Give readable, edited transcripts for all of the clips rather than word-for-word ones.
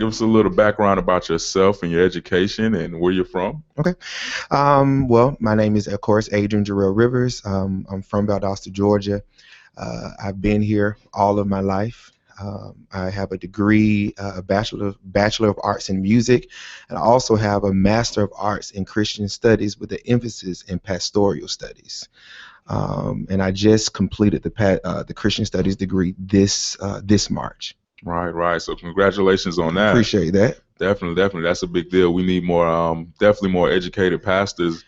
Give us a little background about yourself and your education and where you're from. Okay. Well, my name is, of course, Adrian Jarrell Rivers. I'm from Valdosta, Georgia. I've been here all of my life. I have a degree, a bachelor of arts in music, and I also have a master of arts in Christian studies with an emphasis in pastoral studies. And I just completed the Christian studies degree this March. Right, right. So congratulations on that. Appreciate that. Definitely. That's a big deal. We need more, definitely more educated pastors.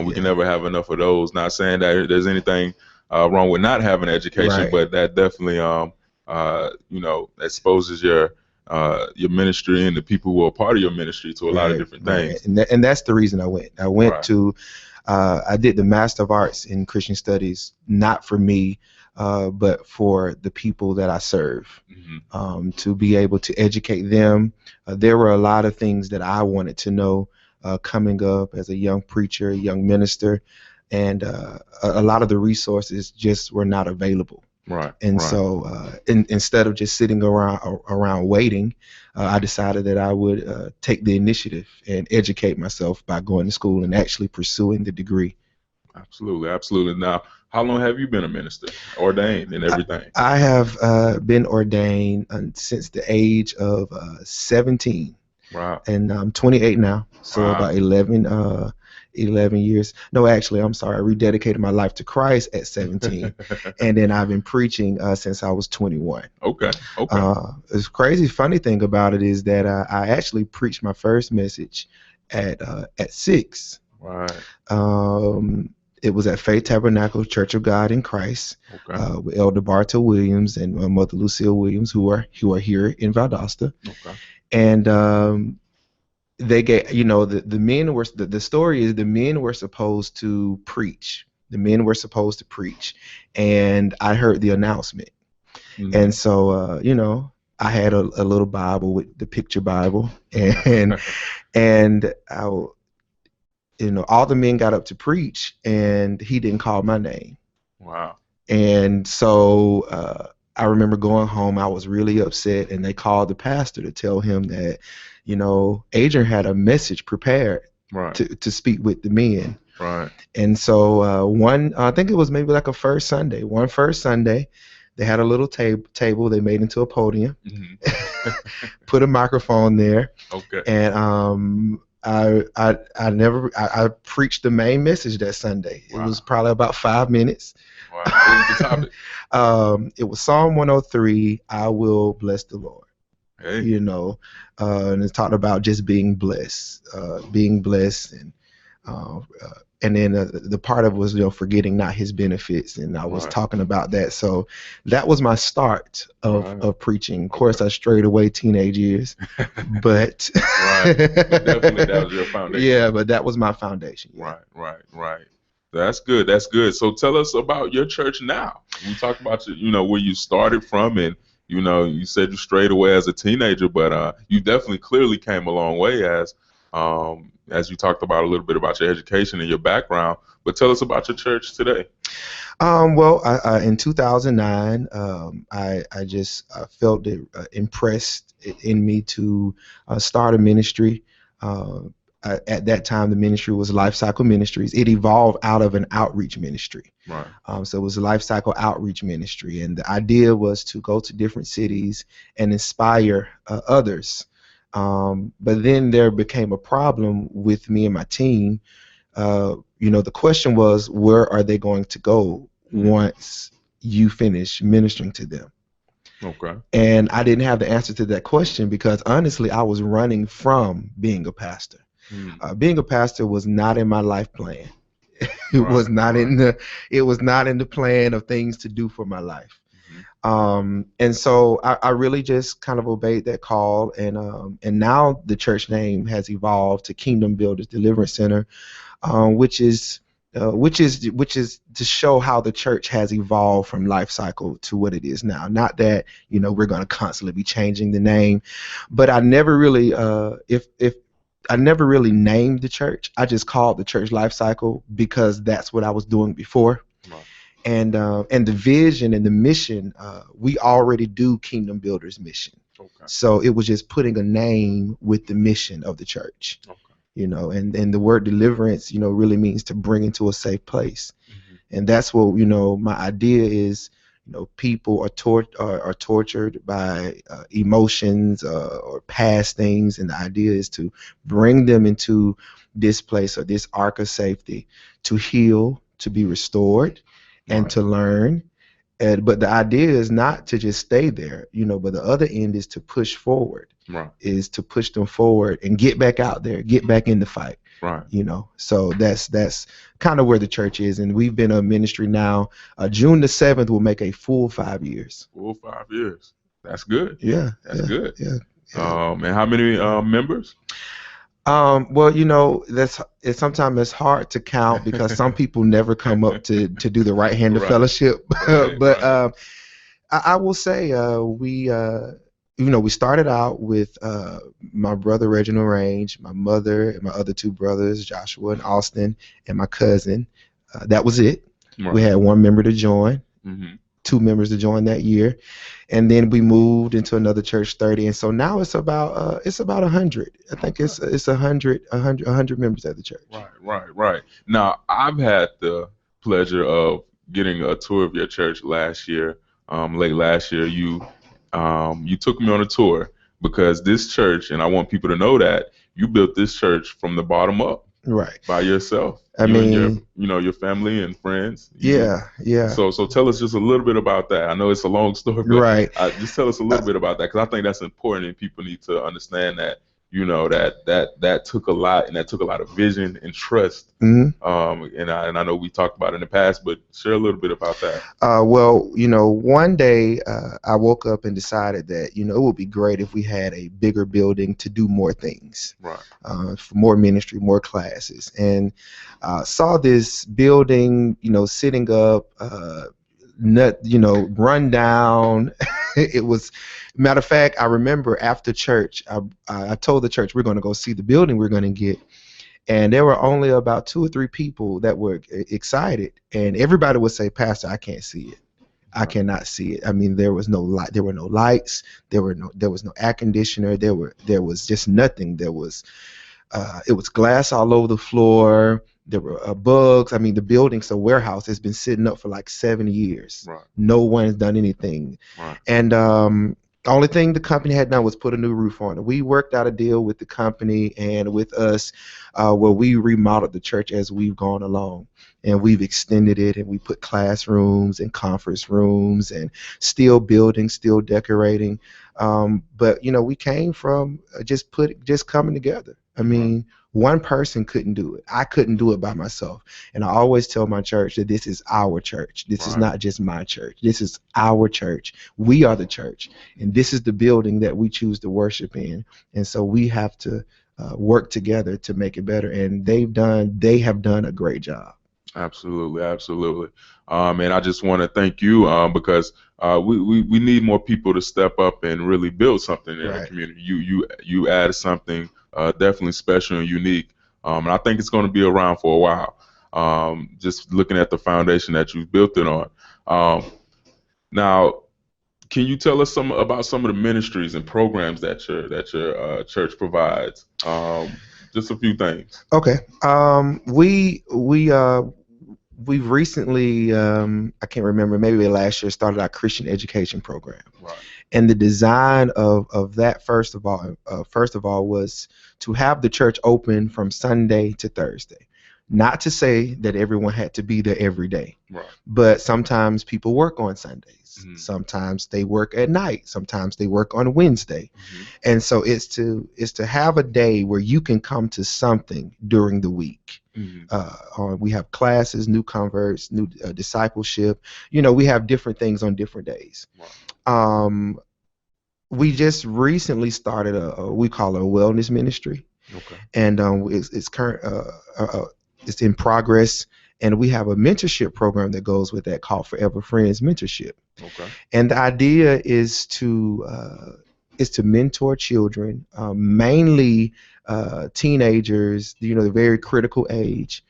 We can never have enough of those. Not saying that there's anything wrong with not having education, Right. but that definitely, exposes your ministry and the people who are part of your ministry to a lot of different things. And that's the reason I went. I went Right. to, I did the Master of Arts in Christian Studies, not for me, but for the people that I serve, to be able to educate them. There were a lot of things that I wanted to know coming up as a young preacher, young minister, and a lot of the resources just were not available. Right. And right. so instead of just sitting around waiting, I decided that I would take the initiative and educate myself by going to school and actually pursuing the degree. Absolutely. Now, how long have you been a minister, ordained and everything? I have been ordained since the age of 17. Wow. And I'm 28 now, so Wow. about 11 years. No, actually, I'm sorry. I rededicated my life to Christ at 17, and then I've been preaching since I was 21. Okay. It's crazy. Funny thing about it is that I actually preached my first message at 6. Right. It was at Faith Tabernacle Church of God in Christ, Okay. with Elder Bartow Williams and Mother Lucille Williams, who are here in Valdosta. Okay. And they get, the men were, the story is the men were supposed to preach. The men were supposed to preach, and I heard the announcement. And so, I had a little Bible with the picture Bible, and all the men got up to preach, and he didn't call my name. Wow. And so I remember going home. I was really upset, and they called the pastor to tell him that, Adrian had a message prepared Right. to speak with the men. Right. And so I think it was maybe like one first Sunday, they had a little table they made into a podium, put a microphone there, Okay. and I preached the main message that Sunday. Wow. It was probably about 5 minutes. Wow. What was the topic? It was Psalm 103, I will bless the Lord. Hey. And it's talked about just being blessed, and then the part of it was, forgetting not his benefits, and I was Right. talking about that. So that was my start Right. of preaching. Of course, I strayed away teenage years, but Right. But definitely that was your foundation. Yeah, but that was my foundation. Yeah. Right. That's good. So tell us about your church now. We talked about where you started from, and you said you strayed away as a teenager, but you definitely clearly came a long way as you talked about a little bit about your education and your background. But tell us about your church today. Well, in 2009, I just felt it impressed in me to start a ministry. At that time, the ministry was Life Cycle Ministries. It evolved out of an outreach ministry. Right. So it was a Life Cycle Outreach Ministry. And the idea was to go to different cities and inspire others. But then there became a problem with me and my team. The question was, where are they going to go once you finish ministering to them? Okay. And I didn't have the answer to that question because honestly, I was running from being a pastor. Being a pastor was not in my life plan. It was not in the plan of things to do for my life. And so I really just kind of obeyed that call, and now the church name has evolved to Kingdom Builders Deliverance Center, which is to show how the church has evolved from Life Cycle to what it is now. Not that we're going to constantly be changing the name, but I never really I never really named the church. I just called the church Life Cycle because that's what I was doing before. Right. And the vision and the mission, we already do Kingdom Builders mission. Okay. So it was just putting a name with the mission of the church. Okay. And the word deliverance, really means to bring into a safe place. Mm-hmm. And that's what, my idea is. People are tortured by emotions or past things, and the idea is to bring them into this place or this ark of safety to heal, to be restored, and Right. to learn. But the idea is not to just stay there, but the other end is to push forward, Right. is to push them forward and get back out there, get back in the fight. Right. So that's kind of where the church is, and we've been a ministry now. June the 7th will make a full 5 years. Full 5 years. That's good. Yeah, That's yeah, good. yeah. And how many members? Well, sometimes it's hard to count because some people never come up to do the right hand of Right. fellowship. Right, But right. I will say we started out with my brother Reginald Range, my mother, and my other two brothers, Joshua and Austin, and my cousin. That was it. Right. We had one member to join, Mm-hmm. 2 members to join that year, and then we moved into another church, 30, and so now it's about 100. I think it's 100 members at the church. Right. Now, I've had the pleasure of getting a tour of your church last year. Late last year, you took me on a tour because this church, and I want people to know that you built this church from the bottom up, right, by yourself. I mean, and your family and friends. Yeah. So tell us just a little bit about that. I know it's a long story, but Right. Just tell us a little bit about that, because I think that's important, and people need to understand that. That took a lot, and that took a lot of vision and trust. Mm-hmm. And I know we talked about it in the past, but share a little bit about that. Well, one day I woke up and decided that it would be great if we had a bigger building to do more things, Right. For more ministry, more classes, and saw this building, sitting up, run down. It was, matter of fact, I remember after church, I told the church we're going to go see the building we're going to get. And there were only about 2 or 3 people that were excited, and everybody would say, "Pastor, I can't see it. I cannot see it." I mean, there was no light. There were no lights. There was no air conditioner. There was just nothing. It was glass all over the floor. There were bugs. I mean, the building's a warehouse. It's been sitting up for like 7 years. Right. No one's done anything. Right. And the only thing the company had done was put a new roof on it. We worked out a deal with the company and with us where we remodeled the church as we've gone along. And we've extended it, and we put classrooms and conference rooms and still building, still decorating. But, we came from just coming together. I mean, one person couldn't do it. I couldn't do it by myself. And I always tell my church that this is our church. This is not just my church. This is our church. We are the church. And this is the building that we choose to worship in. And so we have to work together to make it better. And they have done a great job. Absolutely. And I just want to thank you because we need more people to step up and really build something in the community. You added something definitely special and unique, and I think it's going to be around for a while. Just looking at the foundation that you've built it on. Now, can you tell us about some of the ministries and programs that your church provides? Just a few things. Okay. We've recently, I can't remember, maybe last year, started our Christian education program. Right. And the design of that, first of all, was to have the church open from Sunday to Thursday. Not to say that everyone had to be there every day, right. But sometimes people work on Sundays. Mm-hmm. Sometimes they work at night. Sometimes they work on Wednesday. Mm-hmm. And so it's to have a day where you can come to something during the week. Mm-hmm. We have classes, new converts, new discipleship. We have different things on different days. Wow. We just recently started we call it a wellness ministry. Okay. And it's current. It's in progress, and we have a mentorship program that goes with that called Forever Friends Mentorship. Okay. And the idea is to mentor children, mainly teenagers, the very critical age.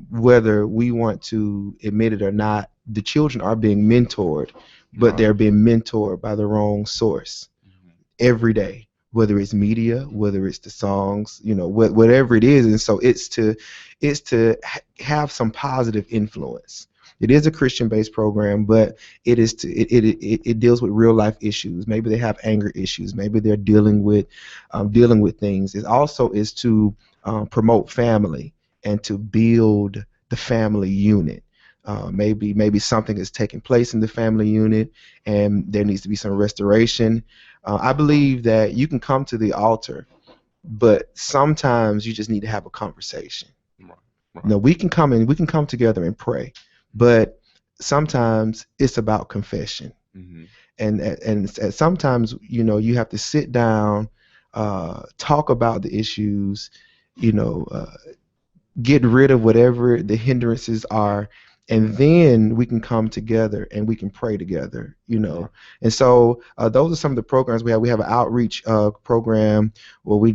Whether we want to admit it or not, the children are being mentored, but they're being mentored by the wrong source. every day, whether it's media, whether it's the songs, whatever it is. And so have some positive influence. It is a Christian-based program, but it deals with real life issues. Maybe they have anger issues. Maybe they're dealing with things. It also is to promote family and to build the family unit. Maybe something is taking place in the family unit, and there needs to be some restoration. I believe that you can come to the altar, but sometimes you just need to have a conversation. Right. We can come together and pray, but sometimes it's about confession. Mm-hmm. And sometimes you have to sit down, talk about the issues, get rid of whatever the hindrances are, and then we can come together and we can pray together. And so those are some of the programs we have. We have an outreach program where we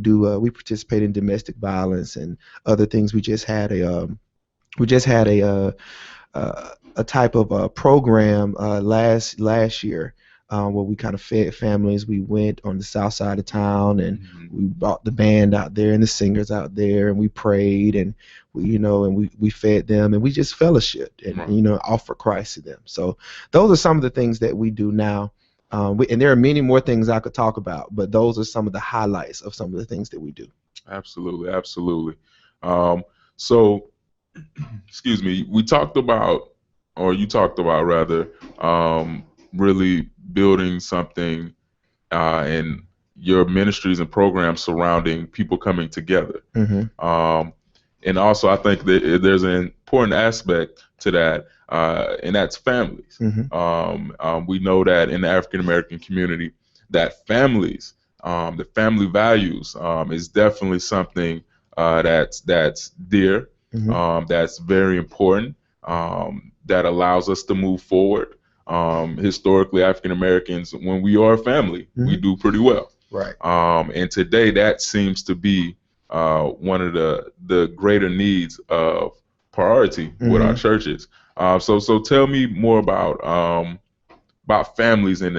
participate in domestic violence and other things. We just had a type of program last year where we kind of fed families. We went on the south side of town, and we brought the band out there and the singers out there, and we prayed, and we fed them, and we just fellowshiped and offer Christ to them. So those are some of the things that we do now. And there are many more things I could talk about, but those are some of the highlights of some of the things that we do. Absolutely. So, excuse me, you talked about rather, really building something in your ministries and programs surrounding people coming together. Mm-hmm. And also, I think that there's an important aspect to that, and that's families. Mm-hmm. We know that in the African American community, that families, the family values, is definitely something that's dear, mm-hmm. That's very important, that allows us to move forward. Historically, African Americans, when we are a family, mm-hmm. we do pretty well. Right. And today, that seems to be one of the greater needs of priority, mm-hmm. with our churches. So tell me more about families and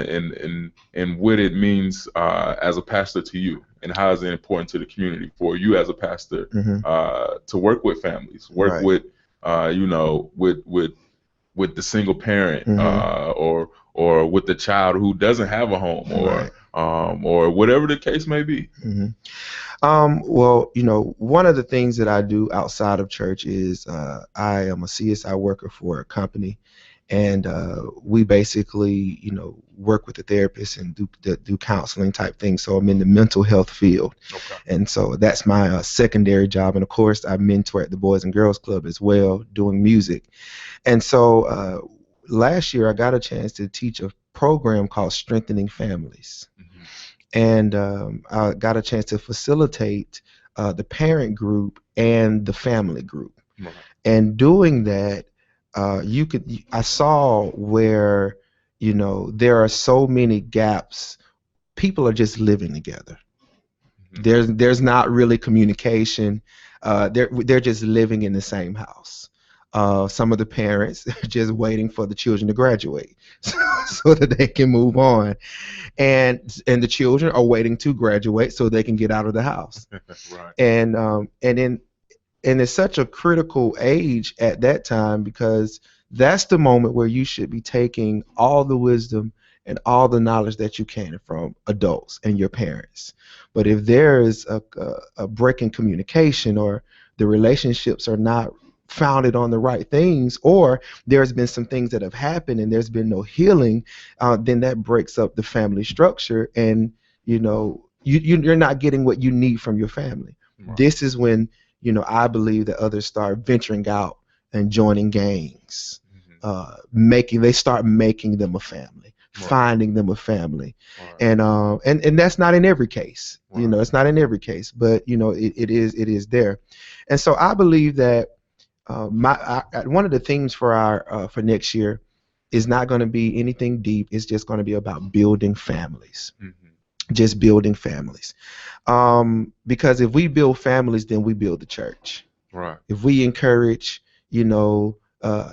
what it means as a pastor to you, and how is it important to the community for you as a pastor, mm-hmm. To work with families, work with with the single parent, mm-hmm. Or with the child who doesn't have a home, or whatever the case may be. Mm-hmm. Well, one of the things that I do outside of church is I am a CSI worker for a company, and we basically, work with the therapist and do counseling type things. So I'm in the mental health field. Okay. And so that's my secondary job. And of course, I mentor at the Boys and Girls Club as well, doing music. And so last year, I got a chance to teach a program called Strengthening Families. Mm-hmm. And I got a chance to facilitate the parent group and the family group. Right. And doing that, I saw where, there are so many gaps. People are just living together. Mm-hmm. There's not really communication. They're just living in the same house. Some of the parents are just waiting for the children to graduate so that they can move on, and the children are waiting to graduate so they can get out of the house. Right. And it's such a critical age at that time, because that's the moment where you should be taking all the wisdom and all the knowledge that you can from adults and your parents. But if there is a break in communication, or the relationships are not founded on the right things, or there's been some things that have happened and there's been no healing, then that breaks up the family structure, and you're not getting what you need from your family. Right. This is when I believe that others start venturing out and joining gangs. Mm-hmm. They start making them a family, right. Finding them a family, right. And that's not in every case. Right. It's not in every case, but it is there. And so I believe that one of the themes for next year is not going to be anything deep. It's just going to be about building families. Mm-hmm. Just building families. Because if we build families, then we build the church. Right. If we encourage,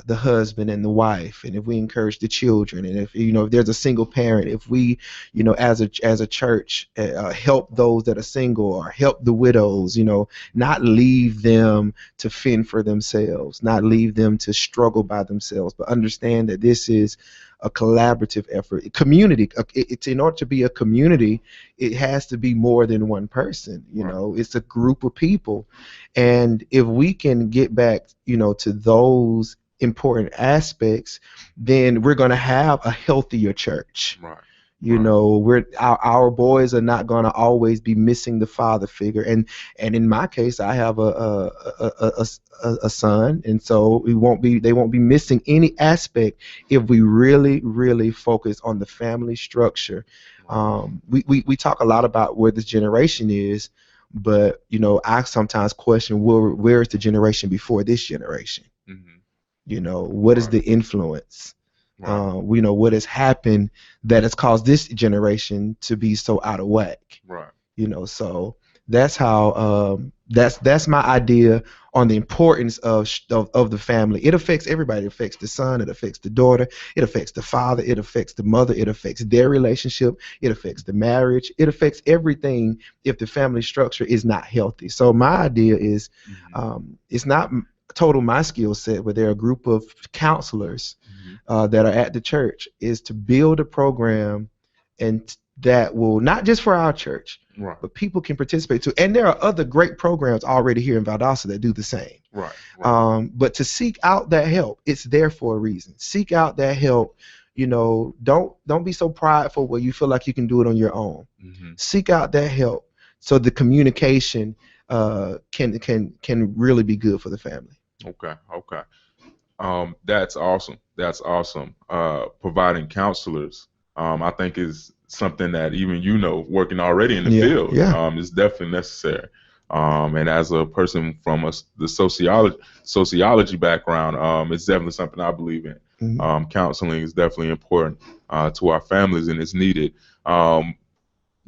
the husband and the wife, and if we encourage the children, and if there's a single parent, if we as a church help those that are single or help the widows, not leave them to fend for themselves, not leave them to struggle by themselves, but understand that this is a collaborative effort. Community, it's in order to be a community, it has to be more than one person. It's a group of people, and if we can get back, to those important aspects, then we're going to have a healthier church. Right. Our boys are not going to always be missing the father figure, and in my case, I have a son, and so they won't be missing any aspect if we really focus on the family structure. We talk a lot about where this generation is, but I sometimes question where is the generation before this generation. What is the influence? We know what has happened that has caused this generation to be so out of whack. Right. So that's how that's my idea on the importance of the family. It affects everybody. It affects the son. It affects the daughter. It affects the father. It affects the mother. It affects their relationship. It affects the marriage. It affects everything if the family structure is not healthy. So my idea is, it's not total my skill set, but there are a group of counselors that are at the church, is to build a program and that will not just for our church, right, but people can participate too. And there are other great programs already here in Valdosta that do the same. Right. But to seek out that help, it's there for a reason. Seek out that help. Don't be so prideful where you feel like you can do it on your own. Seek out that help so the communication can really be good for the family. Okay. That's awesome. Providing counselors, I think is something that even working already in the field, is definitely necessary. And as a person from the sociology background, it's definitely something I believe in. Counseling is definitely important to our families, and it's needed.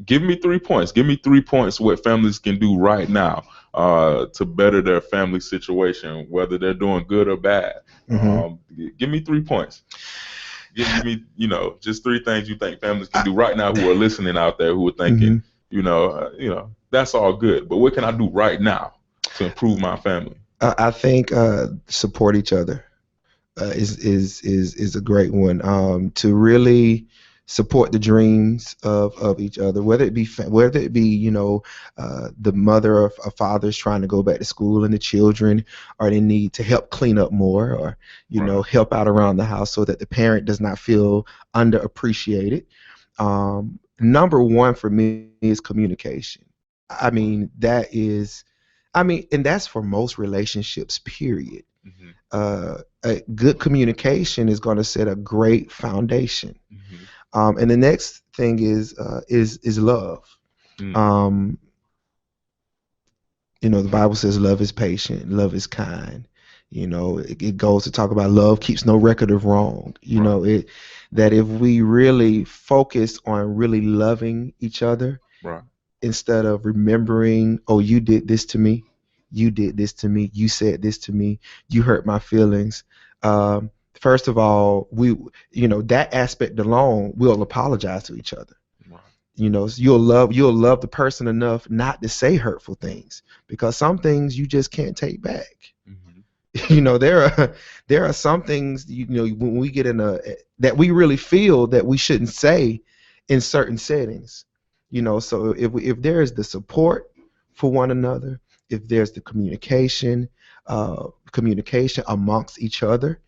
Give me 3 points. Give me 3 points what families can do right now to better their family situation, whether they're doing good or bad. Give me 3 points. Give me, just 3 things you think families can do right now who are listening out there who are thinking, that's all good, but what can I do right now to improve my family? I think support each other is a great one. To really support the dreams of each other, whether it be the mother or fathers trying to go back to school and the children are in need to help clean up more, or help out around the house so that the parent does not feel underappreciated. Number one for me is communication. And that's for most relationships, period. A good communication is going to set a great foundation. And the next thing is love. The Bible says love is patient, love is kind. It goes to talk about love keeps no record of wrong. That if we really focus on really loving each other, instead of remembering, oh, you did this to me, you did this to me, you said this to me, you hurt my feelings. First of all, that aspect alone, we'll apologize to each other. You'll love the person enough not to say hurtful things, because some things you just can't take back. There are some things when we get that we really feel that we shouldn't say in certain settings. So if there is the support for one another, if there's the communication amongst each other,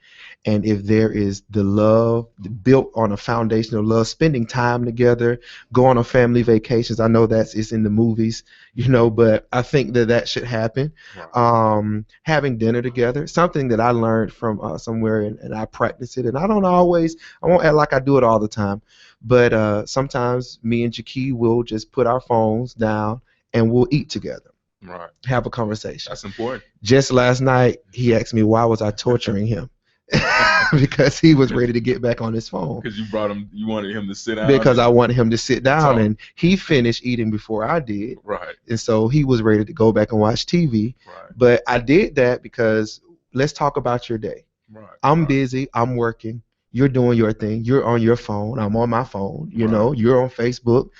and if there is the love built on a foundation of love, spending time together, going on family vacations. I know it's in the movies, but I think that should happen. Having dinner together, something that I learned from somewhere, and I practice it. And I won't act like I do it all the time, but sometimes me and Jackie will just put our phones down and we'll eat together. Have a conversation. That's important. Just last night, he asked me why was I torturing him. Because he was ready to get back on his phone. Because you wanted him to sit down. Because I wanted him to sit down, and he finished eating before I did. And so he was ready to go back and watch TV. But I did that because let's talk about your day. Right. I'm Right. busy. I'm working. You're doing your thing. You're on your phone. I'm on my phone. You know, Right. you're on Facebook.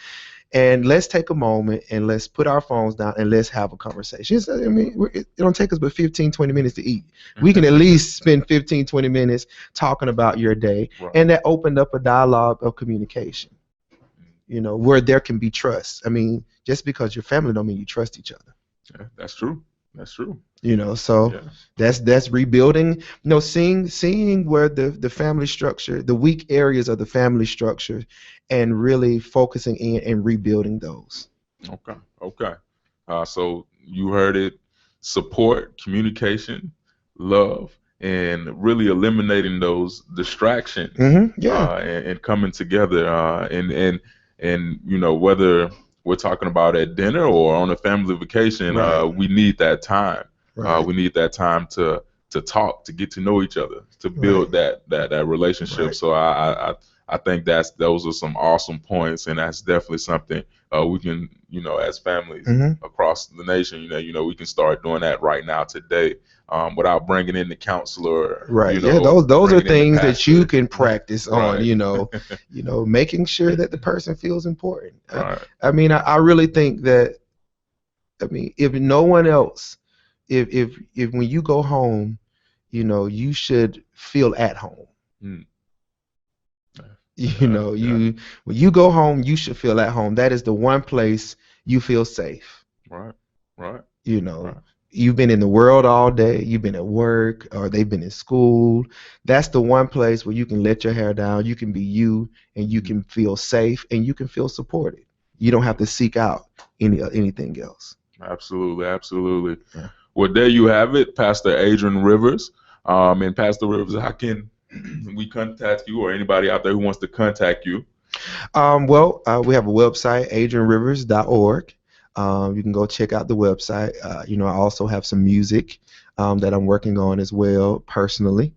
And let's take a moment and let's put our phones down and let's have a conversation. I mean, it don't take us but 15, 20 minutes to eat. We can at least spend 15, 20 minutes talking about your day. Right. And that opened up a dialogue of communication, you know, where there can be trust. I mean, just because you're family don't mean you trust each other. Yeah, that's true. That's true. You know, so Yeah. that's rebuilding, you know, seeing where the family structure, the weak areas of the family structure, and really focusing in and rebuilding those. Okay. Okay. So you heard it: support, communication, love, and really eliminating those distractions, Yeah. and coming together, and you know, whether we're talking about at dinner or on a family vacation, Right. we need that time. Right. We need that time to talk, to get to know each other, to build that relationship. Right. So I think those are some awesome points, and that's definitely something we can, you know, as families across the nation, you know, we can start doing that right now today, without bringing in the counselor, Right. you Yeah, know, those are bringing in the things that you pastor. can practice on, Right. you know, making sure that the person feels important. Right. I mean, I really think that, I mean, if no one else, if when you go home, you know, you should feel at home. Mm. You know, when you go home, you should feel at home. That is the one place you feel safe. Right. Right. You know, Right. you've been in the world all day, you've been at work, or they've been in school. That's the one place where you can let your hair down, you can be you, and you can feel safe and you can feel supported. You don't have to seek out anything else. Absolutely. Absolutely. Yeah. Well, there you have it, Pastor Adrian Rivers. And Pastor Rivers, how can we contact you, or anybody out there who wants to contact you? Well, we have a website, adrianrivers.org. You can go check out the website. You know, I also have some music that I'm working on as well personally.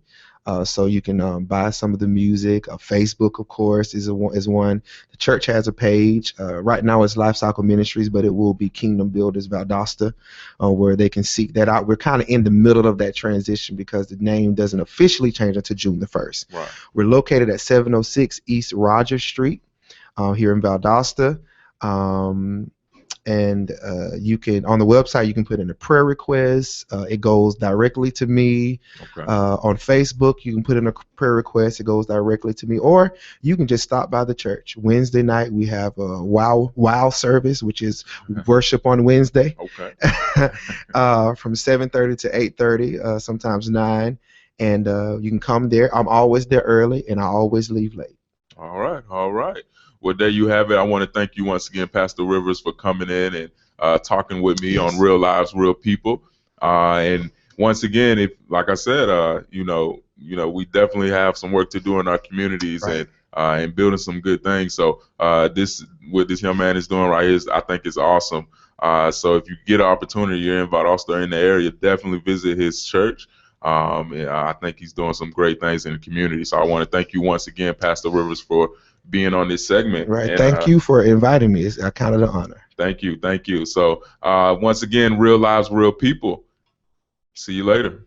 So you can buy some of the music. Facebook, of course, is one. The church has a page. Right now it's Life Cycle Ministries, but it will be Kingdom Builders Valdosta, where they can seek that out. We're kind of in the middle of that transition because the name doesn't officially change until June the 1st. Right. We're located at 706 East Rogers Street here in Valdosta. And you can, on the website, you can put in a prayer request. It goes directly to me. Okay. On Facebook, you can put in a prayer request. It goes directly to me. Or you can just stop by the church. Wednesday night, we have a wow service, which is worship on Wednesday. Okay. From 7:30 to 8:30, sometimes 9. And you can come there. I'm always there early, and I always leave late. All right. All right. Well, there you have it. I want to thank you once again, Pastor Rivers, for coming in and talking with me on Real Lives, Real People. And once again, if, like I said, you know, we definitely have some work to do in our communities, and building some good things. So this, what this young man is doing right here, I think is awesome. So if you get an opportunity, you're in Valdosta or in the area, definitely visit his church. And I think he's doing some great things in the community. So I want to thank you once again, Pastor Rivers, for being on this segment. Right. And, thank you for inviting me. It's kind of an honor. Thank you. Thank you. So once again, Real Lives, Real People. See you later.